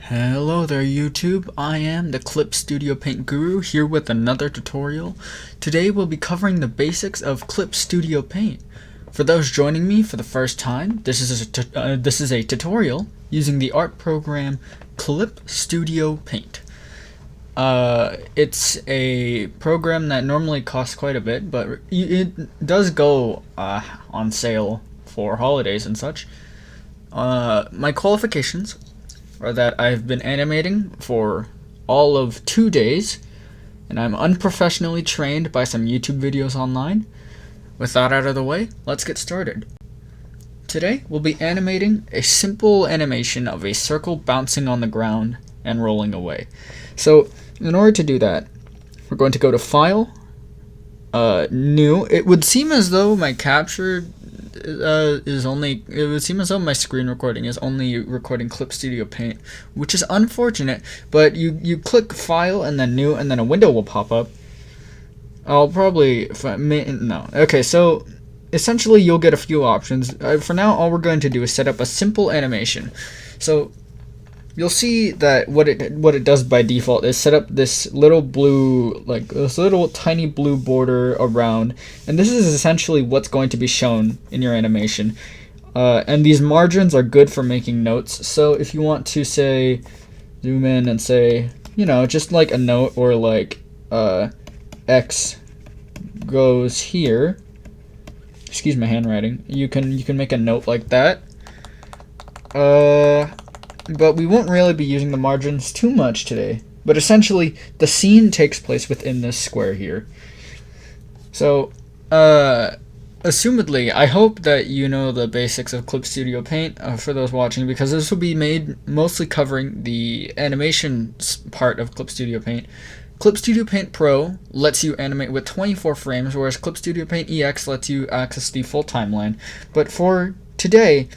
Hello there YouTube, I am the Clip Studio Paint Guru here with another tutorial. Today we'll be covering the basics of Clip Studio Paint. For those joining me for the first time, this is a tutorial using the art program Clip Studio Paint. It's a program that normally costs quite a bit, but it does go on sale for holidays and such. My qualifications are that I've been animating for all of 2 days, and I'm unprofessionally trained by some YouTube videos online. With that out of the way, let's get started. Today, we'll be animating a simple animation of a circle bouncing on the ground and rolling away. So, in order to do that, we're going to go to File, New. It would seem as though my capture it would seem as though my screen recording is only recording Clip Studio Paint, which is unfortunate, but you click File and then New, and then a window will pop up. I'll probably, no. Okay, so essentially you'll get a few options. For now, all we're going to do is set up a simple animation. So you'll see that what it does by default is set up this little blue, like this little tiny blue border around, and this is essentially what's going to be shown in your animation. And these margins are good for making notes. So if you want to say zoom in and say, just like a note, or like X goes here. Excuse my handwriting. You can make a note like that. But we won't really be using the margins too much today. But essentially, the scene takes place within this square here. So, assumedly, I hope that you know the basics of Clip Studio Paint for those watching, because this will be made mostly covering the animation part of Clip Studio Paint. Clip Studio Paint Pro lets you animate with 24 frames, whereas Clip Studio Paint EX lets you access the full timeline. But for today,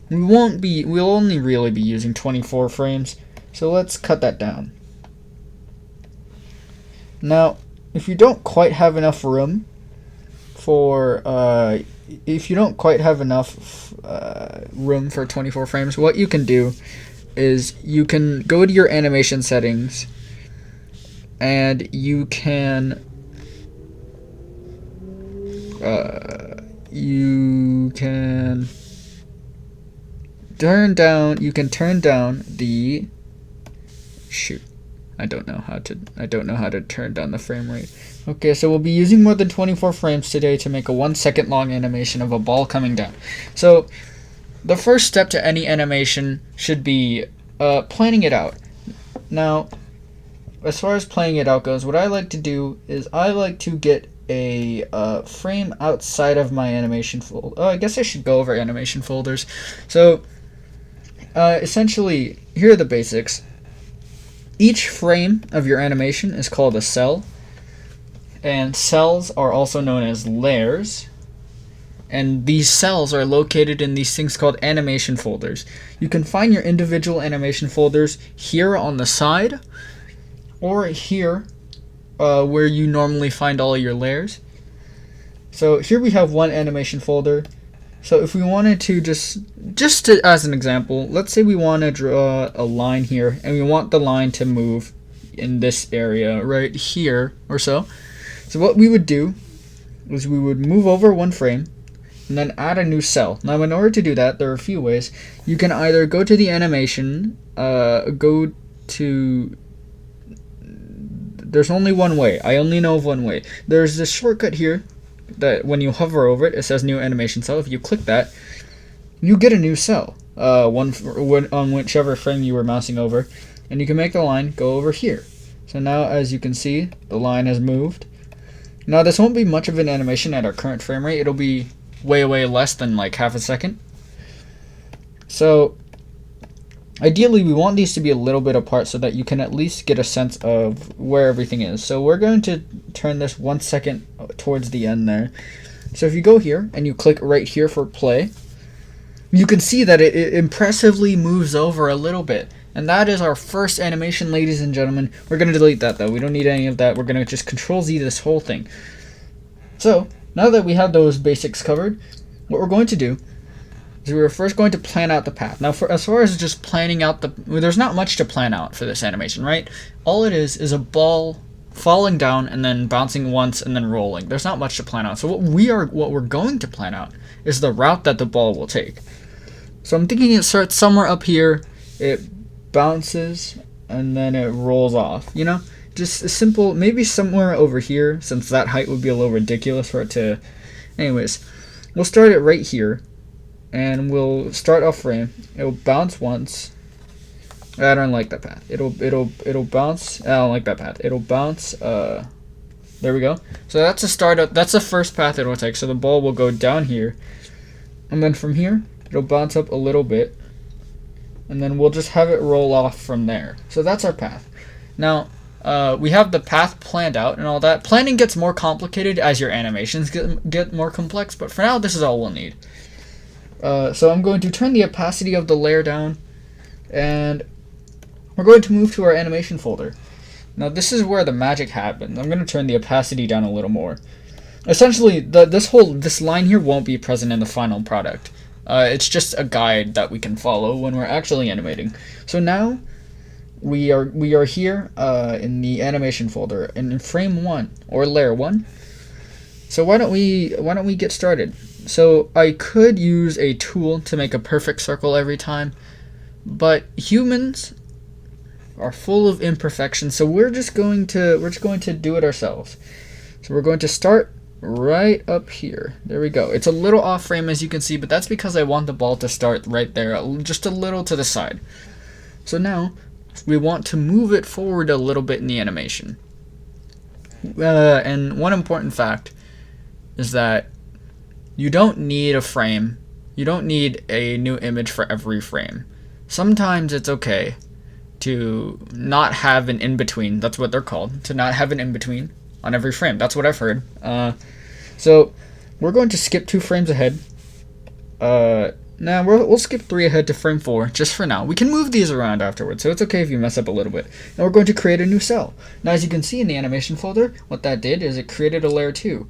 we'll only really be using 24 frames, so let's cut that down. Now, if you don't quite have enough room for, room for 24 frames, what you can do is you can go to your animation settings, and you can turn down the I don't know how to turn down the frame rate. Okay, so we'll be using more than 24 frames today to make a 1 second long animation of a ball coming down. So the first step to any animation should be planning it out. Now, as far as planning it out goes, what I like to do is I like to get a frame outside of my animation folder. Oh, I guess I should go over animation folders. So essentially, here are the basics. Each frame of your animation is called a cell, and cells are also known as layers, and these cells are located in these things called animation folders. You can find your individual animation folders here on the side, or here where you normally find all your layers. So here we have one animation folder. So if we wanted to as an example, let's say we want to draw a line here, and we want the line to move in this area right here or so. So what we would do is we would move over one frame and then add a new cell. Now, in order to do that, there are a few ways. You can either go to the animation, there's only one way. I only know of one way. There's this shortcut here that when you hover over it, it says new animation cell. If you click that, you get a new cell, on whichever frame you were mousing over, and you can make the line go over here. So now, as you can see, the line has moved. Now, this won't be much of an animation at our current frame rate. It'll be way less than like half a second. So ideally, we want these to be a little bit apart so that you can at least get a sense of where everything is. So we're going to turn this 1 second towards the end there. So if you go here and you click right here for play, you can see that it impressively moves over a little bit. And that is our first animation, ladies and gentlemen. We're going to delete that though. We don't need any of that. We're going to just Control Z this whole thing. So now that we have those basics covered, what we're going to do is we were first going to plan out the path. Now, as far as just planning out there's not much to plan out for this animation, right? All it is a ball falling down and then bouncing once and then rolling. There's not much to plan out. So what we're going to plan out is the route that the ball will take. So I'm thinking it starts somewhere up here, it bounces, and then it rolls off, you know? Just a simple, maybe somewhere over here, since that height would be a little ridiculous for it to... Anyways, we'll start it right here, and we'll start off frame. It'll bounce once. I don't like that path. It'll bounce. I don't like that path. It'll bounce. There we go. So that's a start. That's the first path it will take. So the ball will go down here, and then from here it'll bounce up a little bit, and then we'll just have it roll off from there. So that's our path. Now we have the path planned out and all that. Planning gets more complicated as your animations get more complex, but for now this is all we'll need. So I'm going to turn the opacity of the layer down, and we're going to move to our animation folder. Now this is where the magic happens. I'm going to turn the opacity down a little more. Essentially, this line here won't be present in the final product. It's just a guide that we can follow when we're actually animating. So now we are here in the animation folder in frame 1 or layer 1. So why don't we get started? So I could use a tool to make a perfect circle every time, but humans are full of imperfections, so we're just going to do it ourselves. So we're going to start right up here. There we go. It's a little off frame, as you can see, but that's because I want the ball to start right there, just a little to the side. So now we want to move it forward a little bit in the animation. And one important fact is that you don't need a frame. You don't need a new image for every frame. Sometimes it's okay to not have an in-between. That's what they're called. To not have an in-between on every frame. That's what I've heard. So we're going to skip 2 frames ahead. Now we'll skip 3 ahead to frame 4 just for now. We can move these around afterwards, so it's okay if you mess up a little bit. And we're going to create a new cell. Now as you can see in the animation folder, what that did is it created a layer 2.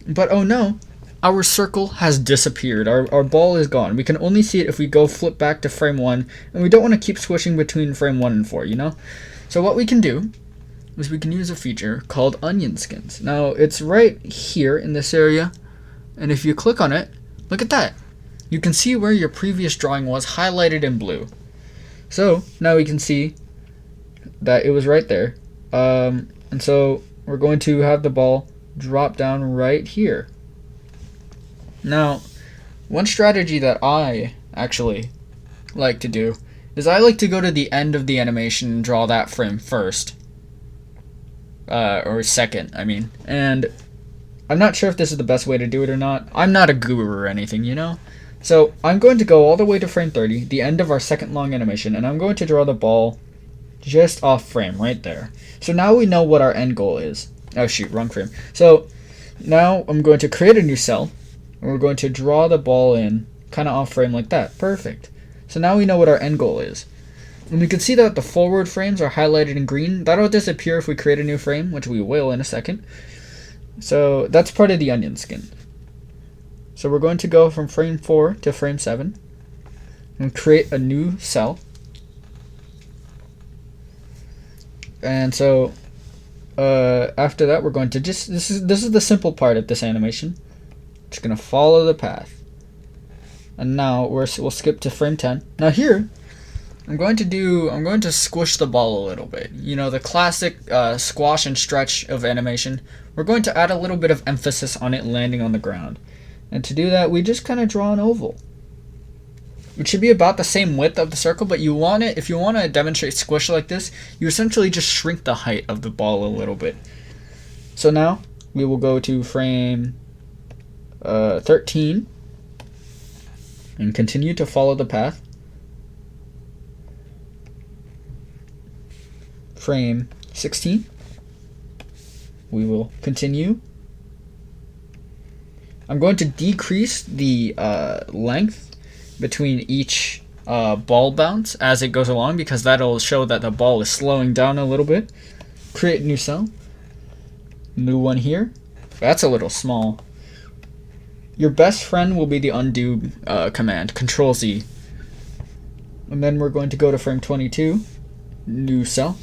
But oh no, our circle has disappeared. Our ball is gone. We can only see it if we go flip back to frame 1, and we don't want to keep switching between frame 1 and 4, you know? So what we can do is we can use a feature called onion skins. Now it's right here in this area, and if you click on it, look at that. You can see where your previous drawing was highlighted in blue. So now we can see that it was right there. And so we're going to have the ball drop down right here. Now, one strategy that I actually like to do is I like to go to the end of the animation and draw that frame first. Or second, I mean. And I'm not sure if this is the best way to do it or not. I'm not a guru or anything, you know? So I'm going to go all the way to frame 30, the end of our second long animation, and I'm going to draw the ball just off frame right there. So now we know what our end goal is. Oh shoot, wrong frame. So now I'm going to create a new cell, and we're going to draw the ball in kind of off frame like that. Perfect. So now we know what our end goal is. And we can see that the forward frames are highlighted in green. That'll disappear if we create a new frame, which we will in a second. So that's part of the onion skin. So we're going to go from frame 4 to frame 7 and create a new cell. And so after that, we're going to this is the simple part of this animation. Just gonna follow the path. And now we'll skip to frame 10. Now here, I'm going to squish the ball a little bit. You know, the classic squash and stretch of animation. We're going to add a little bit of emphasis on it landing on the ground. And to do that, we just kind of draw an oval. It should be about the same width of the circle, but you want it, if you want to demonstrate squish like this, you essentially just shrink the height of the ball a little bit. So now we will go to frame 13 and continue to follow the path. Frame 16, we will continue. I'm going to decrease the length between each ball bounce as it goes along, because that'll show that the ball is slowing down a little bit. Create a new cell. New one here. That's a little small. Your best friend will be the undo command, Control Z. And then we're going to go to frame 22, new cell.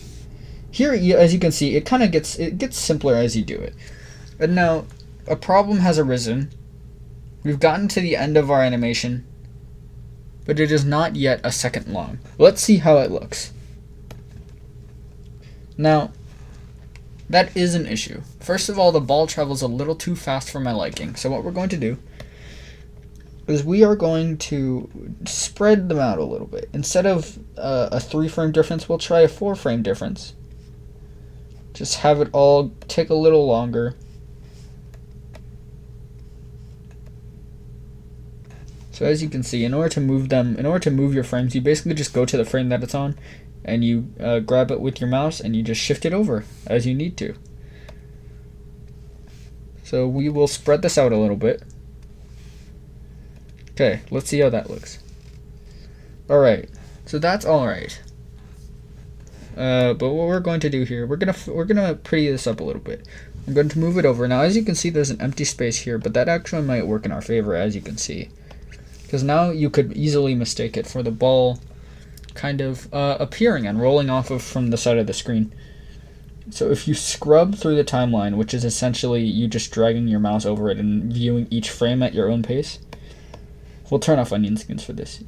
Here, as you can see, it kind of gets simpler as you do it. And now, a problem has arisen. We've gotten to the end of our animation, but it is not yet a second long. Let's see how it looks. Now, that is an issue. First of all, the ball travels a little too fast for my liking. So what we're going to do is we are going to spread them out a little bit. Instead of a 3-frame difference, we'll try a 4-frame difference. Just have it all take a little longer. So as you can see, in order to move your frames, you basically just go to the frame that it's on, and you grab it with your mouse, and you just shift it over as you need to. So we will spread this out a little bit. Okay, let's see how that looks. Alright, so that's alright. But what we're going to do here, we're gonna pretty this up a little bit. I'm going to move it over. Now, as you can see, there's an empty space here, but that actually might work in our favor, as you can see. Because now you could easily mistake it for the ball kind of appearing and rolling off of from the side of the screen. So if you scrub through the timeline, which is essentially you just dragging your mouse over it and viewing each frame at your own pace. We'll turn off onion skins for this.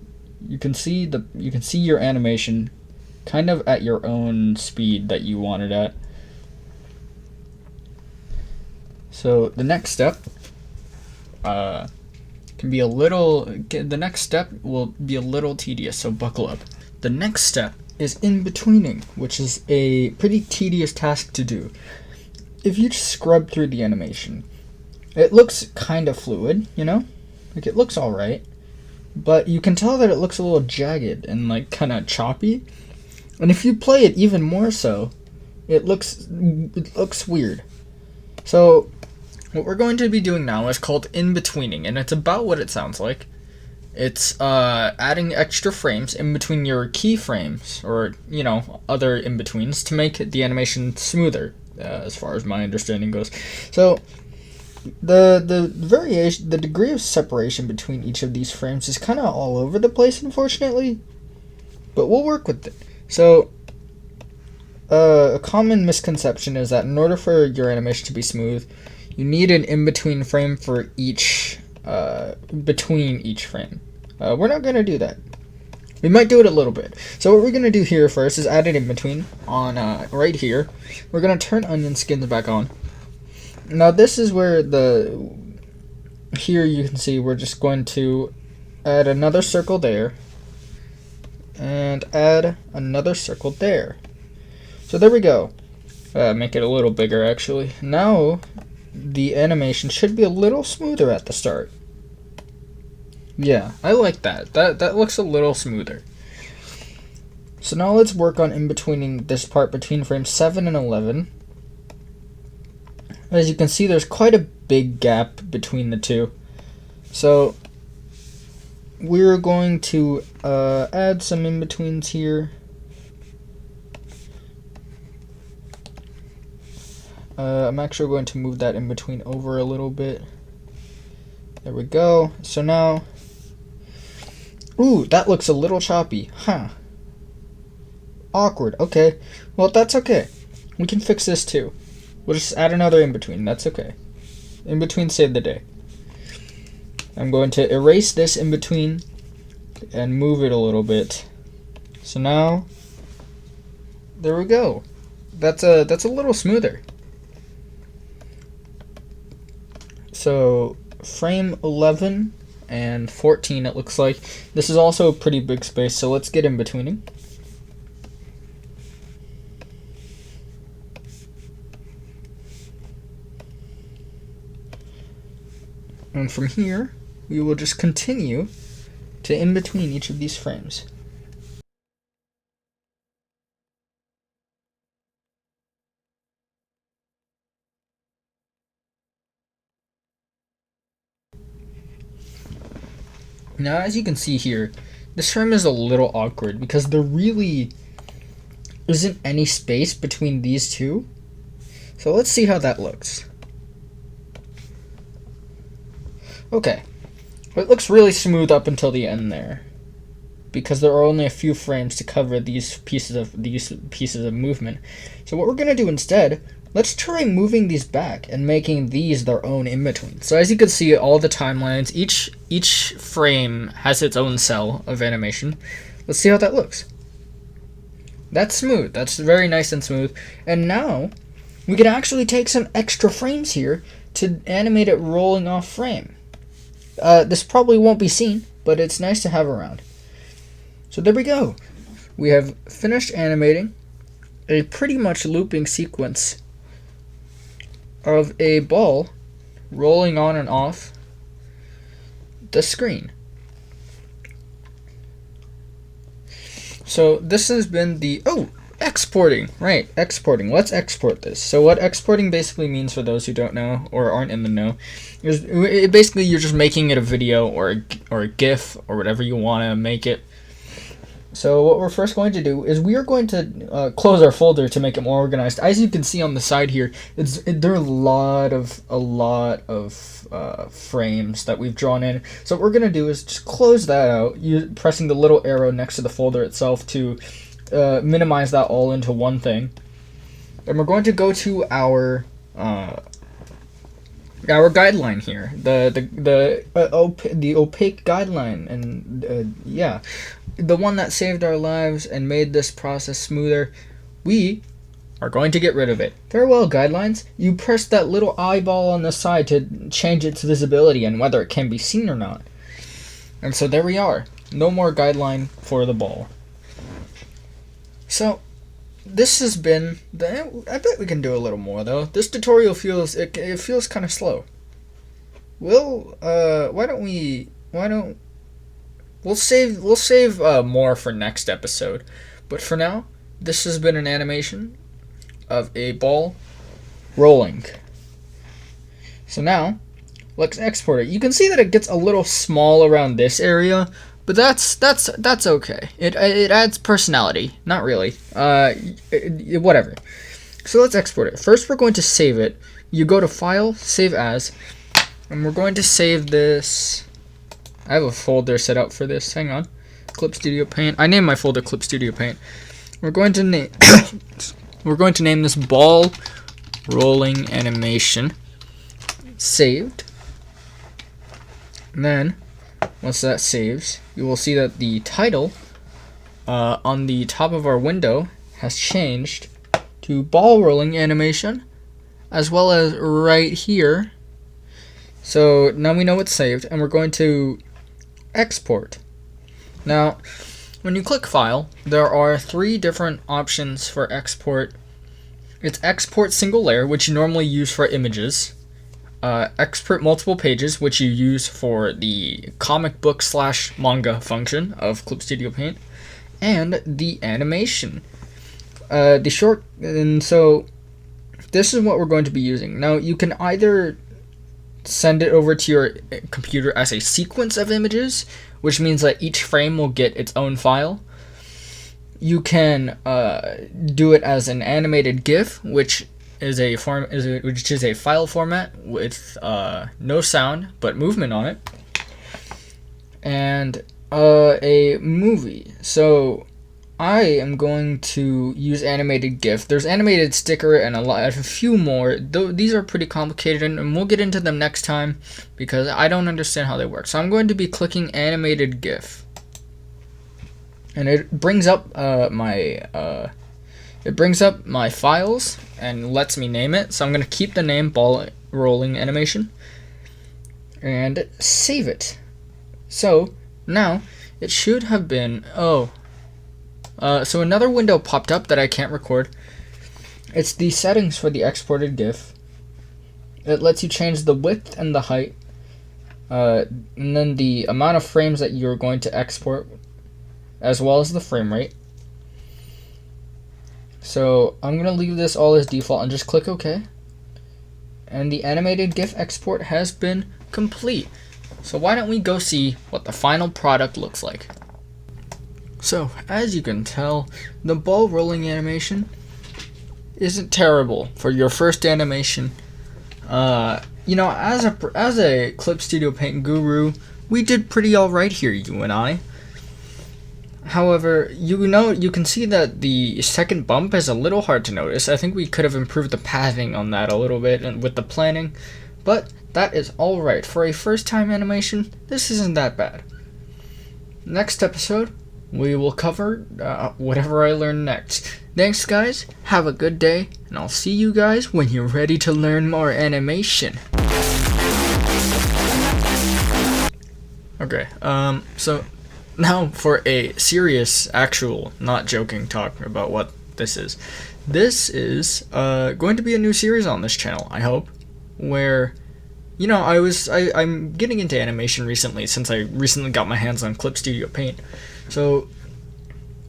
You can see your animation kind of at your own speed that you want it at. So the next step the next step will be a little tedious, so buckle up. The next step is in-betweening, which is a pretty tedious task to do. If you just scrub through the animation, it looks kind of fluid, you know? Like, it looks alright, but you can tell that it looks a little jagged and like kind of choppy. And if you play it even more so, it looks weird. So what we're going to be doing now is called in-betweening, and it's about what it sounds like. It's adding extra frames in between your keyframes, or, you know, other in-betweens to make the animation smoother, as far as my understanding goes. So the degree of separation between each of these frames is kind of all over the place, unfortunately, but we'll work with it. So a common misconception is that in order for your animation to be smooth, you need an in-between frame for each between each frame. We're not going to do that. We might do it a little bit. So what we're going to do here first is add an in-between on right here. We're going to turn onion skins back on. Now this is where here you can see we're just going to add another circle there and add another circle there. So there we go. Make it a little bigger actually. Now the animation should be a little smoother at the start. Yeah, I like that. That looks a little smoother. So now let's work on in-betweening this part between frames 7 and 11. As you can see, there's quite a big gap between the two. So we're going to add some in-betweens here. I'm actually going to move that in-between over a little bit. There we go. So now, ooh, that looks a little choppy. Huh. Awkward. Okay. Well, that's okay. We can fix this too. We'll just add another in-between. That's okay. In-between saved the day. I'm going to erase this in-between and move it a little bit. So now, there we go. That's a little smoother. So frame 11 and 14, it looks like. This is also a pretty big space, so let's get in betweening. And from here, we will just continue to in between each of these frames. Now, as you can see here, this frame is a little awkward because there really isn't any space between these two. So let's see how that looks. Okay, it looks really smooth up until the end there, because there are only a few frames to cover these pieces of movement. So what we're gonna do instead, let's try moving these back and making these their own in between. So as you can see, all the timelines, each frame has its own cell of animation. Let's see how that looks. That's smooth. That's very nice and smooth. And now we can actually take some extra frames here to animate it rolling off frame. This probably won't be seen, but it's nice to have around. So there we go. We have finished animating a pretty much looping sequence of a ball rolling on and off the screen. So this has been the exporting. Right, exporting. Let's export this. So what exporting basically means, for those who don't know or aren't in the know, is basically you're just making it a video or a GIF or whatever you want to make it. So what we're first going to do is we are going to close our folder to make it more organized. As you can see on the side here, there are a lot of frames that we've drawn in. So what we're going to do is just close that out, pressing the little arrow next to the folder itself to minimize that all into one thing. And we're going to go to our guideline here, the opaque guideline, and yeah, the one that saved our lives and made this process smoother. We are going to get rid of it. Farewell, guidelines. You press that little eyeball on the side to change its visibility and whether it can be seen or not. And so there we are. No more guideline for the ball. So this has been I bet we can do a little more though. This tutorial feels kind of slow. We'll save more for next episode. But for now, this has been an animation of a ball rolling. So now, let's export it. You can see that it gets a little small around this area, but that's okay. It adds personality. Not really. Whatever. So let's export it. First, we're going to save it. You go to File, Save As, and we're going to save this. I have a folder set up for this. Hang on. Clip Studio Paint. I named my folder Clip Studio Paint. We're going to name this ball rolling animation. Saved. And then once that saves, you will see that the title on the top of our window has changed to ball rolling animation, as well as right here. So now we know it's saved, and we're going to export. Now, when you click File, there are 3 different options for export. It's export single layer, which you normally use for images. Export multiple pages, which you use for the comic book / manga function of Clip Studio Paint, and the animation. And so this is what we're going to be using. Now, you can either send it over to your computer as a sequence of images, which means that each frame will get its own file. You can do it as an animated GIF, which is a file format with no sound but movement on it, and a movie. So I am going to use animated GIF. There's animated sticker and a few more. These are pretty complicated, and we'll get into them next time because I don't understand how they work. So I'm going to be clicking animated GIF, and it brings up my files and lets me name it. So I'm going to keep the name ball rolling animation and save it. So now it should have been so another window popped up that I can't record. It's the settings for the exported GIF. It lets you change the width and the height, and then the amount of frames that you're going to export, as well as the frame rate. So I'm going to leave this all as default and just click OK. And the animated GIF export has been complete. So why don't we go see what the final product looks like. So, as you can tell, the ball rolling animation isn't terrible for your first animation. as a Clip Studio Paint guru, we did pretty alright here, you and I. However, you can see that the second bump is a little hard to notice. I think we could have improved the pathing on that a little bit and with the planning, but that is alright. For a first time animation, this isn't that bad. Next episode, we will cover whatever I learn next. Thanks, guys. Have a good day, and I'll see you guys when you're ready to learn more animation. Okay, so now for a serious, actual, not joking talk about what this is. This is going to be a new series on this channel, I hope, where, I'm getting into animation recently since I recently got my hands on Clip Studio Paint. So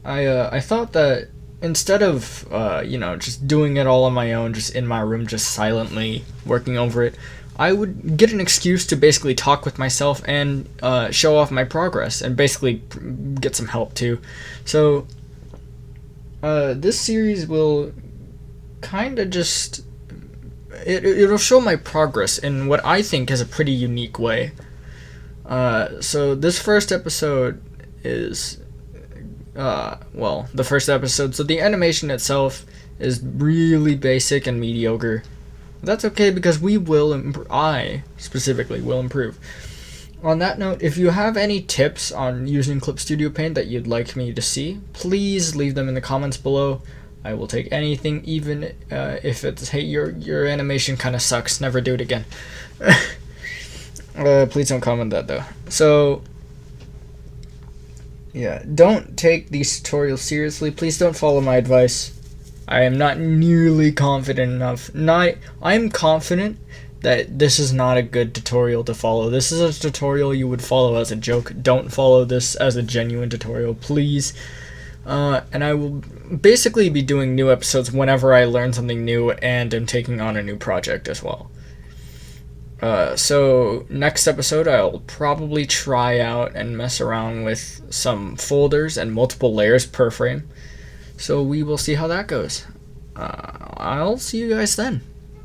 I thought that instead of just doing it all on my own, just in my room, just silently working over it, I would get an excuse to basically talk with myself and show off my progress and basically get some help too. So this series will kind of just it'll show my progress in what I think is a pretty unique way. So this first episode is the first episode. So the animation itself is really basic and mediocre. That's okay because I specifically will improve. On that note, if you have any tips on using Clip Studio Paint that you'd like me to see, please leave them in the comments below. I will take anything, even if it's, hey, your animation kind of sucks, never do it again. Please don't comment that though. So yeah, don't take these tutorials seriously. Please don't follow my advice. I am not nearly confident enough. I'm confident that this is not a good tutorial to follow. This is a tutorial you would follow as a joke. Don't follow this as a genuine tutorial, please. And I will basically be doing new episodes whenever I learn something new and am taking on a new project as well. So next episode I'll probably try out and mess around with some folders and multiple layers per frame. So we will see how that goes. I'll see you guys then.